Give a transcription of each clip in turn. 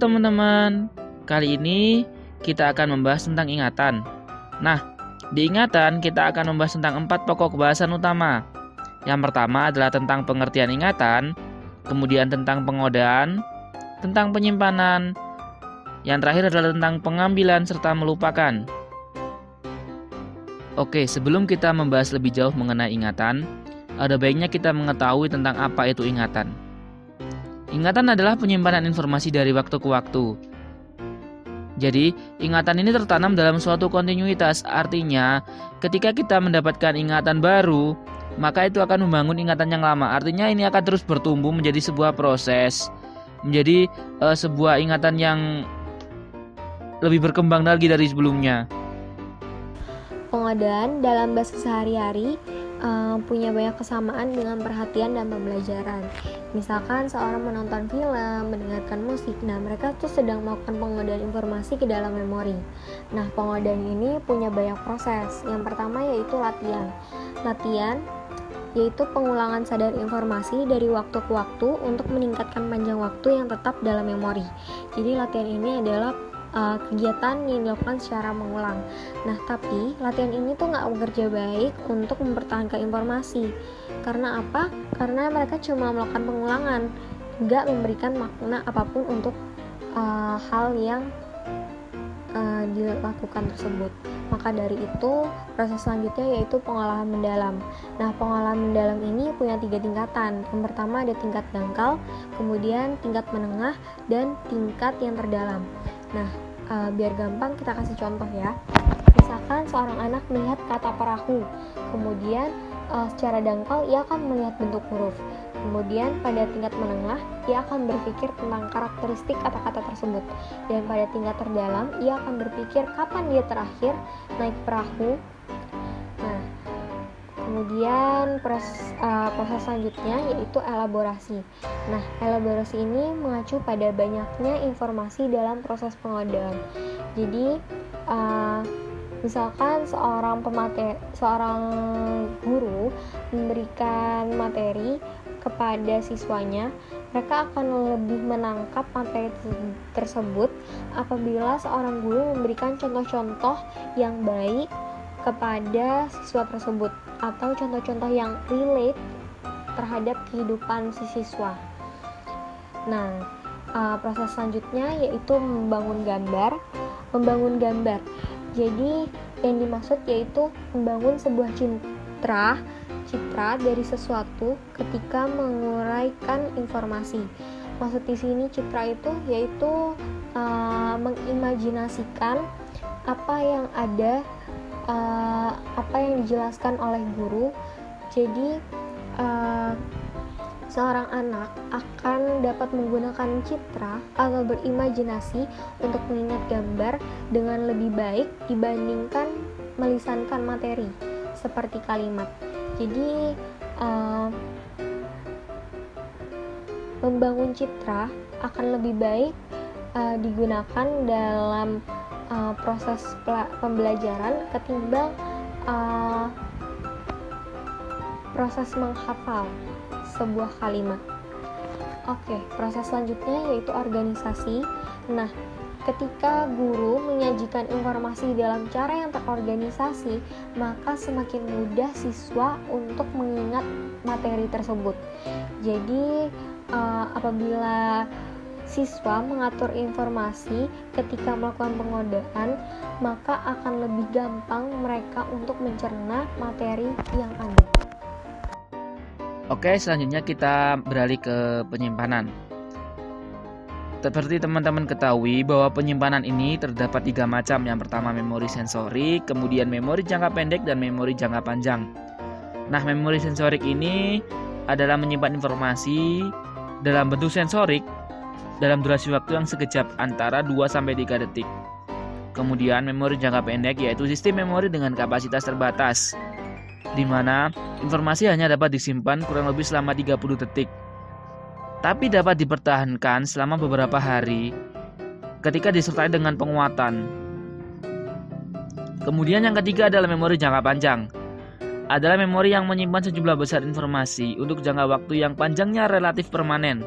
teman-teman, kali ini kita akan membahas tentang ingatan. Nah, di ingatan kita akan membahas tentang 4 pokok bahasan utama. Yang pertama adalah tentang pengertian ingatan, kemudian tentang pengodaan, tentang penyimpanan, yang terakhir adalah tentang pengambilan serta melupakan. Oke, sebelum kita membahas lebih jauh mengenai ingatan, ada baiknya kita mengetahui tentang apa itu ingatan. Ingatan adalah penyimpanan informasi dari waktu ke waktu. Jadi, ingatan ini tertanam dalam suatu kontinuitas, artinya ketika kita mendapatkan ingatan baru, maka itu akan membangun ingatan yang lama. Artinya ini akan terus bertumbuh menjadi sebuah proses, menjadi sebuah ingatan yang lebih berkembang lagi dari sebelumnya. Pengodaan dalam bahasa sehari-hari punya banyak kesamaan dengan perhatian dan pembelajaran. Misalkan seorang menonton film, mendengarkan musik, nah mereka tuh sedang melakukan pengodaan informasi ke dalam memori. Nah, pengodaan ini punya banyak proses. Yang pertama yaitu latihan. Latihan yaitu pengulangan sadar informasi dari waktu ke waktu untuk meningkatkan panjang waktu yang tetap dalam memori. Jadi latihan ini adalah kegiatan yang dilakukan secara mengulang. Nah, tapi latihan ini tuh nggak bekerja baik untuk mempertahankan informasi. Karena apa? Karena mereka cuma melakukan pengulangan, nggak memberikan makna apapun untuk hal yang dilakukan tersebut. Maka dari itu, proses selanjutnya yaitu pengolahan mendalam. Nah, pengolahan mendalam ini punya 3 tingkatan. Yang pertama ada tingkat dangkal, kemudian tingkat menengah, dan tingkat yang terdalam. Nah, biar gampang kita kasih contoh ya. Misalkan seorang anak melihat kata perahu, kemudian secara dangkal ia akan melihat bentuk huruf. Kemudian pada tingkat menengah ia akan berpikir tentang karakteristik kata-kata tersebut. Dan pada tingkat terdalam ia akan berpikir kapan dia terakhir naik perahu. Nah, kemudian proses selanjutnya yaitu elaborasi. Nah, elaborasi ini mengacu pada banyaknya informasi dalam proses pengodaan. Jadi, misalkan seorang guru memberikan materi kepada siswanya, mereka akan lebih menangkap materi tersebut apabila seorang guru memberikan contoh-contoh yang baik kepada siswa tersebut atau contoh-contoh yang relate terhadap kehidupan si siswa. Nah, proses selanjutnya yaitu membangun gambar. Jadi yang dimaksud yaitu membangun sebuah citra dari sesuatu ketika menguraikan informasi. Maksud di sini citra itu yaitu mengimajinasikan apa yang ada, apa yang dijelaskan oleh guru. Jadi seorang anak akan dapat menggunakan citra atau berimajinasi untuk mengingat gambar dengan lebih baik dibandingkan melisankan materi seperti kalimat. Jadi membangun citra akan lebih baik digunakan dalam proses pembelajaran ketimbang proses menghafal sebuah kalimat. Oke, proses selanjutnya yaitu organisasi. Nah, ketika guru menyajikan informasi dalam cara yang terorganisasi, maka semakin mudah siswa untuk mengingat materi tersebut. Jadi, apabila siswa mengatur informasi ketika melakukan pengodaan, maka akan lebih gampang mereka untuk mencerna materi yang ada. Oke, selanjutnya kita beralih ke penyimpanan. Seperti teman-teman ketahui bahwa penyimpanan ini terdapat 3 macam. Yang pertama memori sensorik, kemudian memori jangka pendek, dan memori jangka panjang. Nah, memori sensorik ini adalah menyimpan informasi dalam bentuk sensorik dalam durasi waktu yang sekejap antara 2-3 detik. Kemudian memori jangka pendek yaitu sistem memori dengan kapasitas terbatas, di mana informasi hanya dapat disimpan kurang lebih selama 30 detik, tapi dapat dipertahankan selama beberapa hari ketika disertai dengan penguatan. Kemudian yang ketiga adalah memori jangka panjang. Adalah memori yang menyimpan sejumlah besar informasi untuk jangka waktu yang panjangnya relatif permanen.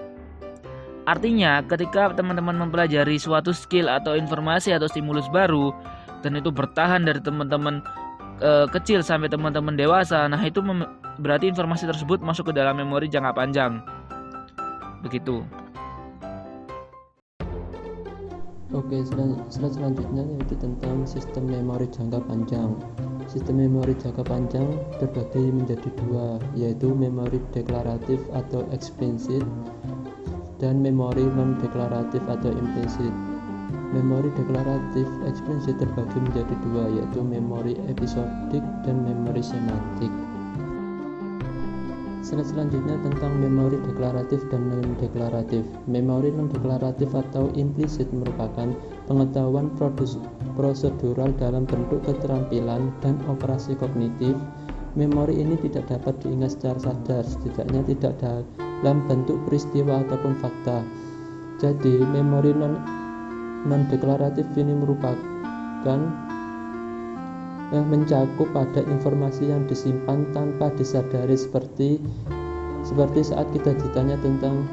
Artinya, ketika teman-teman mempelajari suatu skill atau informasi atau stimulus baru dan itu bertahan dari teman-teman kecil sampai teman-teman dewasa, nah itu berarti informasi tersebut masuk ke dalam memori jangka panjang. Begitu. Oke, slide selanjutnya yaitu tentang sistem memori jangka panjang. Sistem memori jangka panjang terbagi menjadi dua, yaitu memori deklaratif atau eksplisit dan memori non-deklaratif atau implisit. Memori deklaratif eksplisit terbagi menjadi dua, yaitu memori episodik dan memori semantik. Slide selanjutnya tentang memori deklaratif dan non-deklaratif. Memori non-deklaratif atau implisit merupakan pengetahuan prosedural dalam bentuk keterampilan dan operasi kognitif. Memori ini tidak dapat diingat secara sadar, setidaknya tidak dalam bentuk peristiwa ataupun fakta. Jadi, memori non-deklaratif ini merupakan mencakup pada informasi yang disimpan tanpa disadari, seperti saat kita ditanya tentang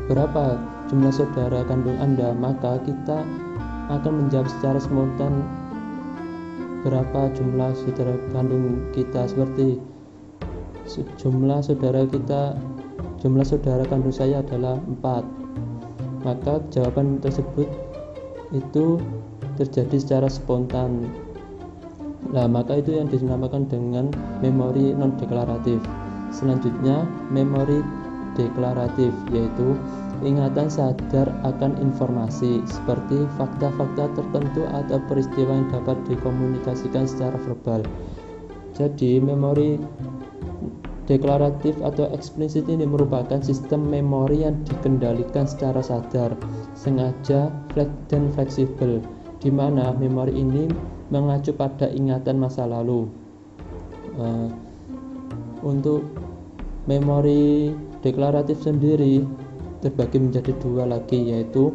berapa jumlah saudara kandung Anda, maka kita akan menjawab secara spontan berapa jumlah saudara kandung kita, seperti jumlah saudara kandung saya adalah 4. Maka jawaban tersebut itu terjadi secara spontan. Nah, maka itu yang dinamakan dengan memori non-deklaratif. Selanjutnya, memori deklaratif, yaitu ingatan sadar akan informasi seperti fakta-fakta tertentu atau peristiwa yang dapat dikomunikasikan secara verbal. Jadi, memori deklaratif atau eksplisit ini merupakan sistem memori yang dikendalikan secara sadar, sengaja, dan fleksibel, di mana memori ini mengacu pada ingatan masa lalu. Untuk memori deklaratif sendiri terbagi menjadi dua lagi, yaitu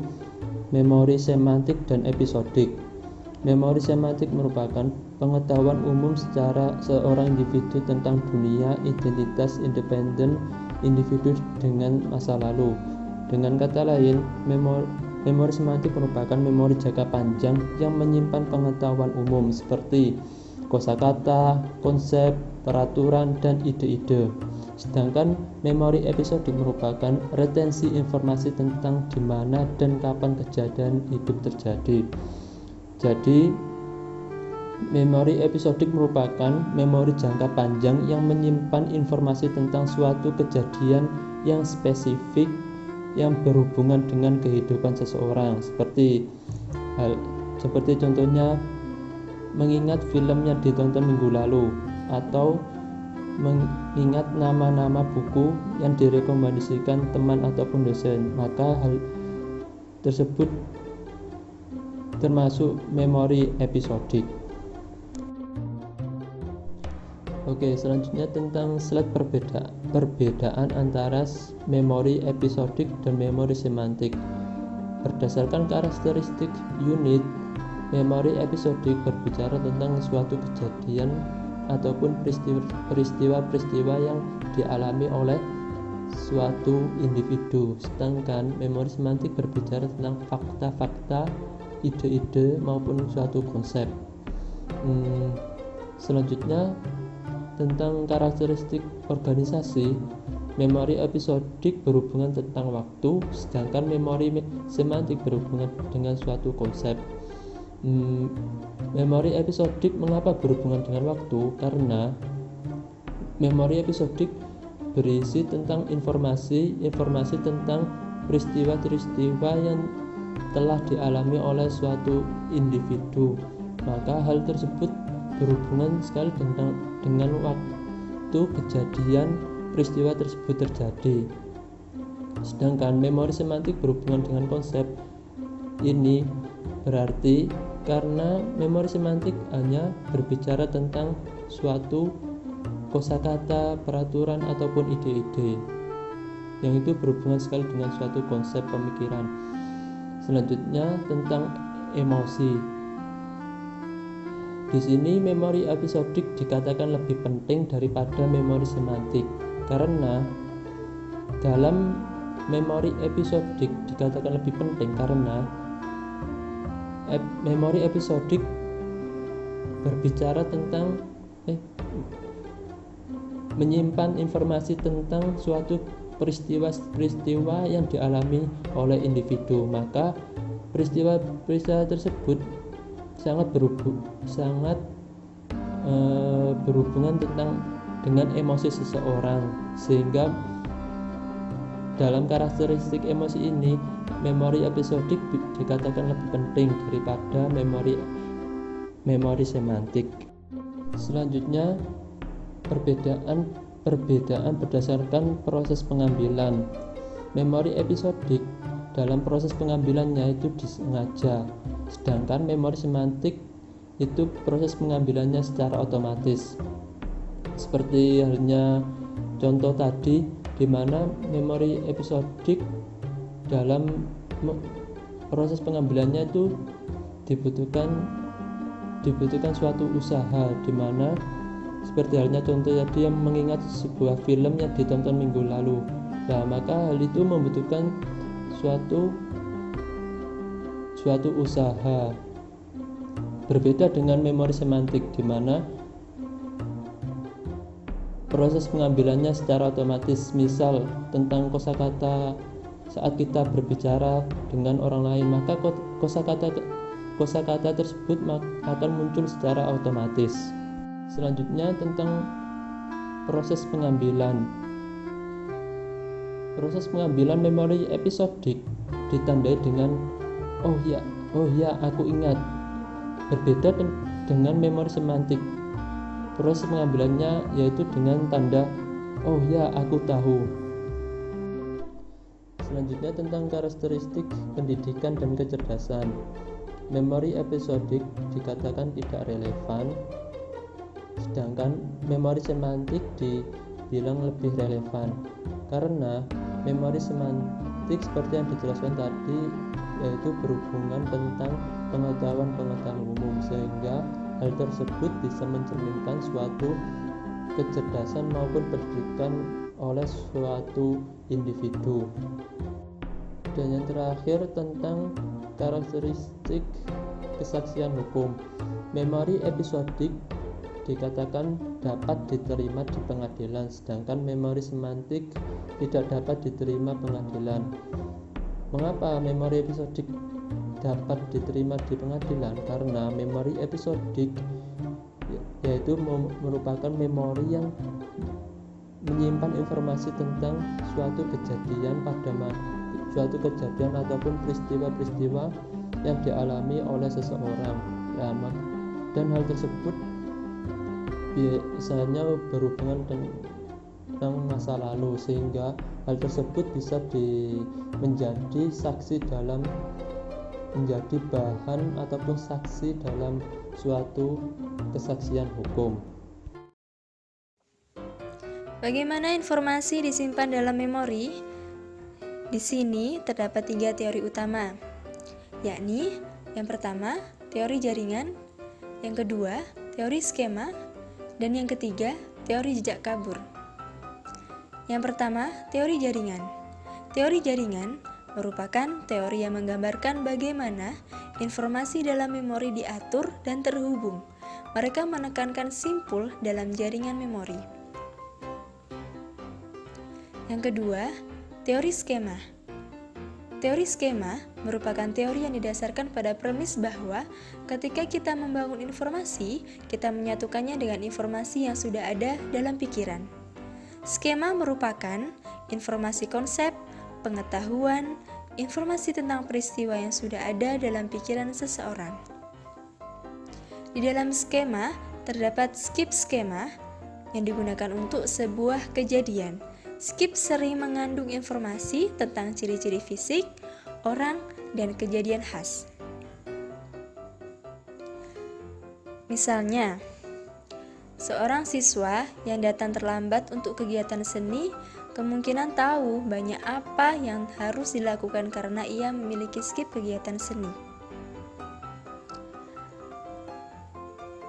memori semantik dan episodik. Memori semantik merupakan pengetahuan umum secara seorang individu tentang dunia, identitas independen individu dengan masa lalu. Dengan kata lain, memori semantik merupakan memori jangka panjang yang menyimpan pengetahuan umum seperti kosakata, konsep, peraturan, dan ide-ide. Sedangkan memori episodik merupakan retensi informasi tentang di mana dan kapan kejadian hidup terjadi. Jadi, memori episodik merupakan memori jangka panjang yang menyimpan informasi tentang suatu kejadian yang spesifik yang berhubungan dengan kehidupan seseorang, seperti contohnya mengingat film yang ditonton minggu lalu, atau mengingat nama-nama buku yang direkomendasikan teman ataupun dosen. Maka hal tersebut termasuk memori episodik. Oke, selanjutnya tentang slide perbedaan antara memori episodik dan memori semantik. Berdasarkan karakteristik unit, memori episodik berbicara tentang suatu kejadian ataupun peristiwa-peristiwa yang dialami oleh suatu individu. Sedangkan memori semantik berbicara tentang fakta-fakta, ide-ide maupun suatu konsep. Selanjutnya tentang karakteristik organisasi, memori episodik berhubungan tentang waktu, sedangkan memori semantik berhubungan dengan suatu konsep. Memori episodik mengapa berhubungan dengan waktu? Karena memori episodik berisi tentang informasi tentang peristiwa-peristiwa yang telah dialami oleh suatu individu. Maka hal tersebut berhubungan sekali dengan waktu kejadian peristiwa tersebut terjadi. Sedangkan memori semantik berhubungan dengan konsep. Ini berarti karena memori semantik hanya berbicara tentang suatu kosakata, peraturan ataupun ide-ide yang itu berhubungan sekali dengan suatu konsep pemikiran. Selanjutnya tentang emosi. Di sini memori episodik dikatakan lebih penting daripada memori semantik karena dalam memori episodik dikatakan lebih penting karena memori episodik berbicara tentang menyimpan informasi tentang suatu peristiwa yang dialami oleh individu. Maka peristiwa tersebut sangat berhubungan dengan emosi seseorang, sehingga dalam karakteristik emosi ini memori episodik dikatakan lebih penting daripada memori semantik. Selanjutnya, perbedaan berdasarkan proses pengambilan. Memori episodik dalam proses pengambilannya itu disengaja, sedangkan memori semantik itu proses pengambilannya secara otomatis. Seperti halnya contoh tadi, di mana memori episodik dalam proses pengambilannya itu dibutuhkan suatu usaha, di mana seperti halnya contoh tadi yang mengingat sebuah film yang ditonton minggu lalu. Nah, maka hal itu membutuhkan suatu usaha. Berbeda dengan memori semantik, di mana proses pengambilannya secara otomatis. Misal tentang kosakata, saat kita berbicara dengan orang lain, maka kosakata tersebut akan muncul secara otomatis. Selanjutnya tentang proses pengambilan. Proses pengambilan memori episodik ditandai dengan oh ya aku ingat. Berbeda dengan memori semantik. Proses pengambilannya yaitu dengan tanda oh ya aku tahu. Selanjutnya tentang karakteristik pendidikan dan kecerdasan. Memori episodik dikatakan tidak relevan, sedangkan memori semantik dibilang lebih relevan, karena memori semantik seperti yang dijelaskan tadi yaitu berhubungan tentang pengetahuan umum, sehingga hal tersebut bisa mencerminkan suatu kecerdasan maupun pendidikan oleh suatu individu. Dan yang terakhir tentang karakteristik kesaksian hukum. Memori episodik dikatakan dapat diterima di pengadilan, sedangkan memori semantik tidak dapat diterima pengadilan. Mengapa memori episodik dapat diterima di pengadilan? Karena memori episodik yaitu merupakan memori yang menyimpan informasi tentang suatu kejadian ataupun peristiwa-peristiwa yang dialami oleh seseorang. Dan hal tersebut biasanya berhubungan tentang masa lalu, sehingga hal tersebut bisa menjadi bahan ataupun saksi dalam suatu kesaksian hukum. Bagaimana informasi disimpan dalam memori? Di sini terdapat 3 teori utama, yakni yang pertama, teori jaringan, yang kedua, teori skema, dan yang ketiga, teori jejak kabur. Yang pertama, teori jaringan. Teori jaringan merupakan teori yang menggambarkan bagaimana informasi dalam memori diatur dan terhubung. Mereka menekankan simpul dalam jaringan memori. Yang kedua, teori skema. Teori skema merupakan teori yang didasarkan pada premis bahwa ketika kita membangun informasi, kita menyatukannya dengan informasi yang sudah ada dalam pikiran. Skema merupakan informasi konsep, pengetahuan, informasi tentang peristiwa yang sudah ada dalam pikiran seseorang. Di dalam skema terdapat skip skema yang digunakan untuk sebuah kejadian. Skip sering mengandung informasi tentang ciri-ciri fisik, orang, dan kejadian khas. Misalnya, seorang siswa yang datang terlambat untuk kegiatan seni kemungkinan tahu banyak apa yang harus dilakukan karena ia memiliki skip kegiatan seni.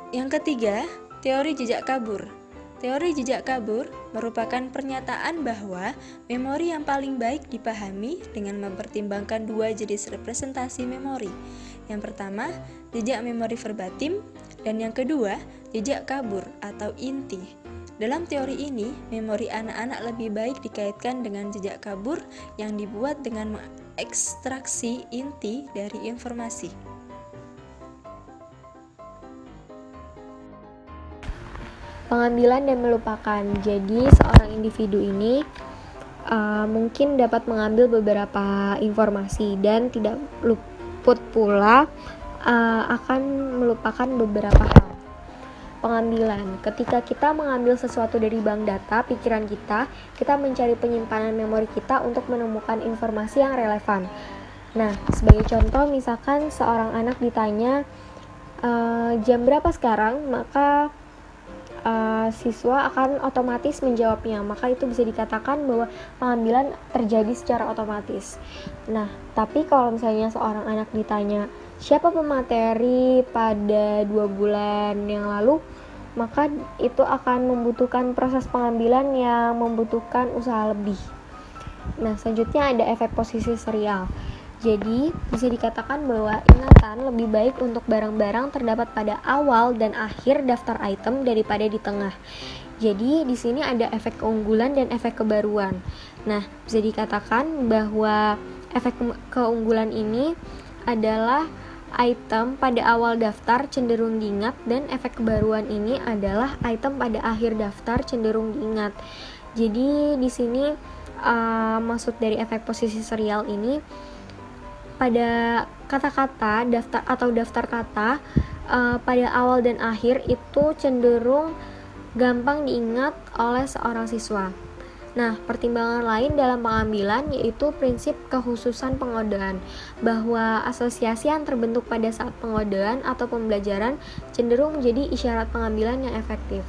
Yang ketiga, teori jejak kabur. Teori jejak kabur merupakan pernyataan bahwa memori yang paling baik dipahami dengan mempertimbangkan dua jenis representasi memori. Yang pertama, jejak memori verbatim, dan yang kedua, jejak kabur atau inti. Dalam teori ini, memori anak-anak lebih baik dikaitkan dengan jejak kabur yang dibuat dengan mengekstraksi inti dari informasi. Pengambilan dan melupakan. Jadi seorang individu ini mungkin dapat mengambil beberapa informasi dan tidak luput pula akan melupakan beberapa hal. Pengambilan. Ketika kita mengambil sesuatu dari bank data pikiran kita mencari penyimpanan memori kita untuk menemukan informasi yang relevan. Nah, sebagai contoh, misalkan seorang anak ditanya jam berapa sekarang, maka siswa akan otomatis menjawabnya, maka itu bisa dikatakan bahwa pengambilan terjadi secara otomatis. Nah, tapi kalau misalnya seorang anak ditanya siapa pemateri pada 2 bulan yang lalu, maka itu akan membutuhkan proses pengambilan yang membutuhkan usaha lebih. Nah, selanjutnya ada efek posisi serial. Jadi, bisa dikatakan bahwa ingatan lebih baik untuk barang-barang terdapat pada awal dan akhir daftar item daripada di tengah. Jadi, di sini ada efek keunggulan dan efek kebaruan. Nah, bisa dikatakan bahwa efek keunggulan ini adalah item pada awal daftar cenderung diingat, dan efek kebaruan ini adalah item pada akhir daftar cenderung diingat. Jadi, di sini maksud dari efek posisi serial ini, pada kata-kata daftar kata pada awal dan akhir itu cenderung gampang diingat oleh seorang siswa. Nah, pertimbangan lain dalam pengambilan yaitu prinsip kekhususan pengodaan, bahwa asosiasi yang terbentuk pada saat pengodaan atau pembelajaran cenderung menjadi isyarat pengambilan yang efektif.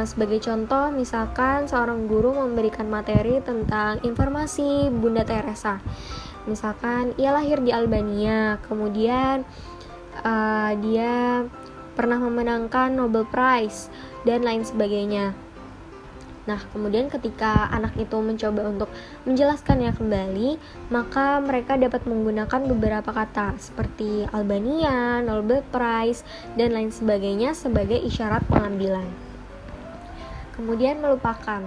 Sebagai contoh, misalkan seorang guru memberikan materi tentang informasi Bunda Teresa. Misalkan ia lahir di Albania, kemudian dia pernah memenangkan Nobel Prize dan lain sebagainya. Nah, kemudian ketika anak itu mencoba untuk menjelaskannya kembali, maka mereka dapat menggunakan beberapa kata seperti Albania, Nobel Prize, dan lain sebagainya sebagai isyarat pengambilan. Kemudian melupakan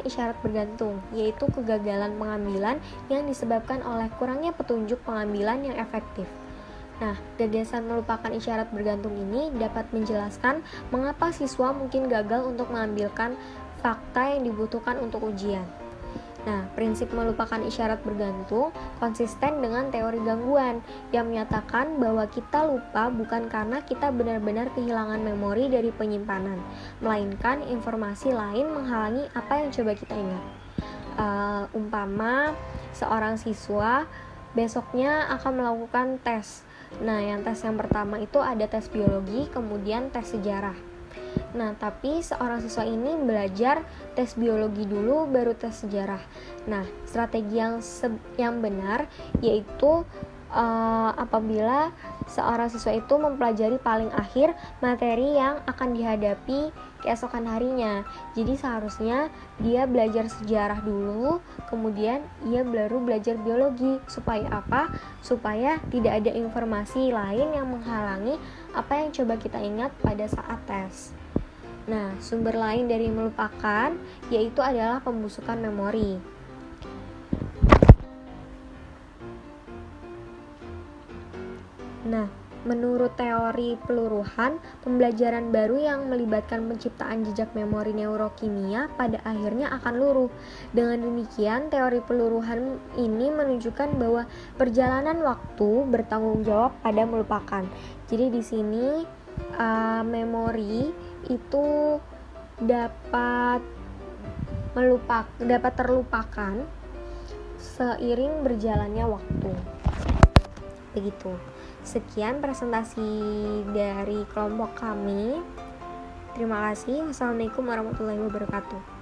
isyarat bergantung, yaitu kegagalan pengambilan yang disebabkan oleh kurangnya petunjuk pengambilan yang efektif. Nah, gagasan melupakan isyarat bergantung ini dapat menjelaskan mengapa siswa mungkin gagal untuk mengambilkan fakta yang dibutuhkan untuk ujian. Nah, prinsip melupakan isyarat bergantung konsisten dengan teori gangguan yang menyatakan bahwa kita lupa bukan karena kita benar-benar kehilangan memori dari penyimpanan, melainkan informasi lain menghalangi apa yang coba kita ingat. Umpama seorang siswa besoknya akan melakukan tes. Nah, yang tes yang pertama itu ada tes biologi, kemudian tes sejarah. Nah, tapi seorang siswa ini belajar tes biologi dulu baru tes sejarah. Nah, strategi yang benar yaitu apabila seorang siswa itu mempelajari paling akhir materi yang akan dihadapi keesokan harinya. Jadi seharusnya dia belajar sejarah dulu, kemudian ia baru belajar biologi. Supaya apa? Supaya tidak ada informasi lain yang menghalangi apa yang coba kita ingat pada saat tes. Nah, sumber lain dari melupakan yaitu adalah pembusukan memori. Nah, menurut teori peluruhan, pembelajaran baru yang melibatkan penciptaan jejak memori neurokimia pada akhirnya akan luruh. Dengan demikian, teori peluruhan ini menunjukkan bahwa perjalanan waktu bertanggung jawab pada melupakan. Jadi di sini memori itu dapat terlupakan seiring berjalannya waktu. Begitu. Sekian presentasi dari kelompok kami. Terima kasih. Wassalamualaikum warahmatullahi wabarakatuh.